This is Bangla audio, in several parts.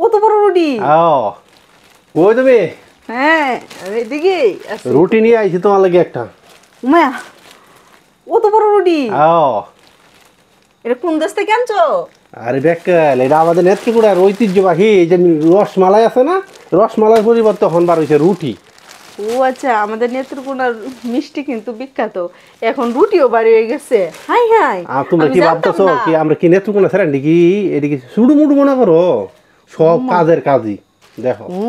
কত বড় রুটি। কই তুমি? হ্যাঁ এদিকে রুটি নিয়ে আইছি তোমার লাগে একটা। মায়া কত বড় রুটি। এটা কোন দেশ থেকে আনছো? আরে বেকাল, এটা আমাদের নেত্রকোনার ঐতিহ্যবাহী এই যে রসমালাই আছে না, রসমালাইয়ের পরিবর্তে এখন বার হয়েছে রুটি। ও আচ্ছা, আমাদের নেত্রকোনার মিষ্টি কিন্তু বিখ্যাত, এখন রুটিও বাড়ি হয়ে গেছে। হাই হাই, তোমরা কি ভাবতেছো কি আমরা কি নেত্রকোনা ছাড়া নাকি এদিকে সুড়ু মুড়ু মনে করো? সব কাজের কাজই দেখো। ও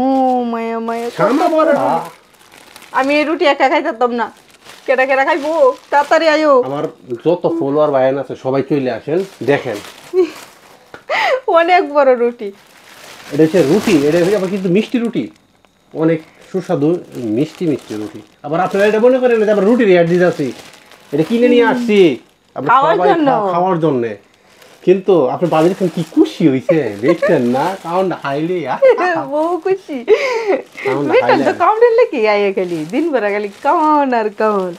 মায়া মায়া, আমি এই রুটি একা খাইতাম না, কেটা কেটা খাইবো, তাড়াতাড়ি আয়ো। আমার যত ফলোয়ার ভাইয়ান আছে সবাই চলে আসেন, দেখেন অনেক বড় রুটি। এটা হচ্ছে রুটি, এটা আবার কিন্তু মিষ্টি রুটি, অনেক সুস্বাদু মিষ্টি মিষ্টি রুটি। আবার আপনারা এটা মনে করেন যে আমরা রুটির অ্যাড দিতে আসি, এটা কিনে নিয়ে আসছি আমরা সবাই খাওয়ার জন্য। কিন্তু আপনার বাড়ির কি খুশি হয়েছে দেখছেন না? কাউন্ট হাইলি বহু খুশি, বেটার তো কাউন্টের লেগে আইয়া খালি দিন ভর খালি কাউন আর কাউন।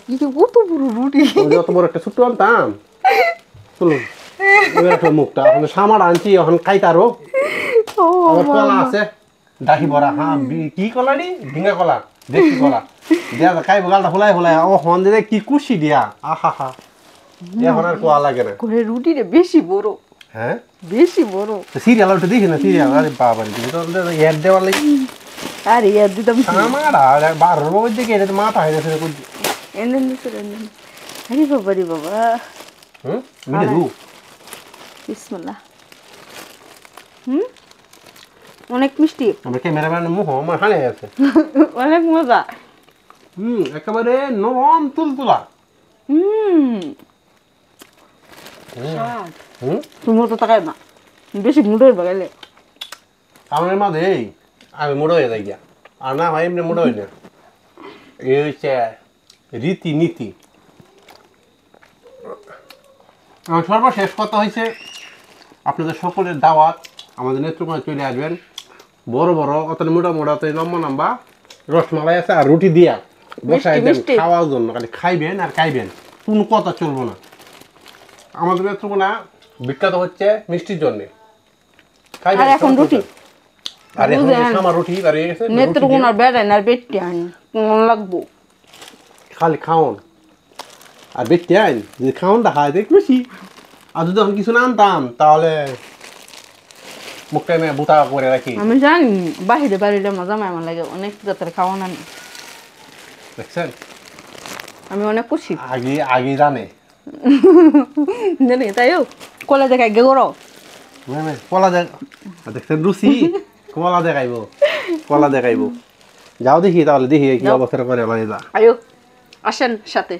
কিন্তু কত বড় রুটি, যত বড় একটা ছোট্ট আনতাম। চলুন মুখটা এখন সামার আনছি, এখন খাইতারো। কলা আছে দাহি ভরা, হ্যাঁ কি কলা নি? ভিঙ্গা কলা, দেশি কলা দিয়া খাইবো, গালটা ফোলাই ফোলাই ও হন দিলে কি খুশি দিয়া। আহা হা, এখন আর কোয়া লাগে না। করে রুটিটা বেশি বড়। হ্যাঁ বেশি বড়। সিরিয়াল ওটা দেখি না, সিরিয়াল আরে বাবা তুমি তো এড দেওয়ার লাগি। আরে ইয়ার দিতাম আমার আর 12 রোজ দেখে এটা তো মাথা হয়ে গেছে। এনে আরে বাবা রে বাবা। মিলে দু বিসমিল্লাহ। অনেক মিষ্টি। আমার ক্যামেরাম্যান মুহ আমার হানে আছে। অনেক মজা। একেবারে নরম তুলতুলা। তুমি তো তাকাই না, বেশি মুড়ো হয়ে গেলে আমার মাঝে এই আমি মোড়ো হয়ে যাই গিয়া, আর না ভাই এমনি মোড়ো হয় না। এই হচ্ছে রীতিনীতি। সর্বশেষ কথা হয়েছে আপনাদের সকলের দাওয়াত, আমাদের নেত্রকোনায় চলে আসবেন। বড় বড় অত মোটা মোটা অত লম্বা লম্বা রসমালাই আছে আর রুটি দিয়া বসাই দেন খাওয়ার জন্য, খালি খাইবেন আর খাইবেন, কোনো কথা চলবো না। আমাদের নেত্রকোনা বিখ্যাত হচ্ছে মিষ্টির জন্য। আর এখন রুটি, আর এখন আমার রুটি দাঁড়িয়ে গেছে, নেত্রকোনার বেড়াই না বেটটি আনি কোন লাগবো, খালি খাওন আর বেটটি আইন, যদি খাওনটা খাই দেখ খুশি। আর যদি আমি কিছু না আনতাম তাহলে মুখটা আমি বুতা করে রাখি। আমি জানি বাহিরে বাড়িতে মজা আমার লাগে, অনেক জাতের খাওয়ান আনি। দেখছেন আমি অনেক খুশি। আগে আগে জানে জানি তাইও কলে দেখাই গে করো কলা দেখ, দেখছেন রুচি কলা দেখাইবো, কলা দেখাইবো। যাও দেখি তাহলে, দেখি কি অবস্থা করে। আয়ো আসেন সাথে।